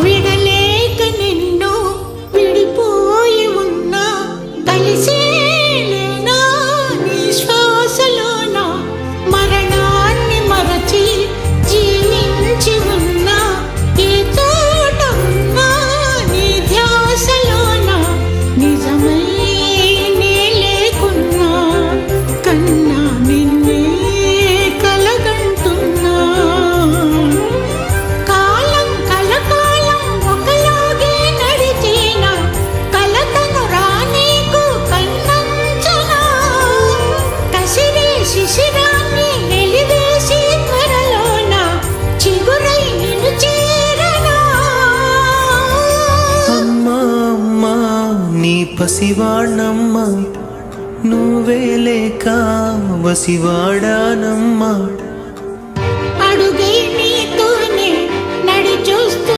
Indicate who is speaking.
Speaker 1: విడలేక నిన్ను విడిపోయి ఉన్నా కలిసేలేనా నీ శ్వాసలోన మరణాన్ని మరచి జీవించి ఉన్నా ఏ చోట ఉన్నా నీ ధ్యాసలోన నిజమై నే లేకున్నా కన్నా నిన్నే కలగంటున్నా కాలం కలకాలం ఒకలాగే నడిచేనా కలతను రానీకు కన్నంచనా కసిరే శిశిరాన్ని వెలివేసి త్వరలోన చిగురై నిన్ను చేరనా
Speaker 2: అమ్మా అమ్మా నీ పసివాణమ్మ నువ్వే లేక వసివాడానమ్మా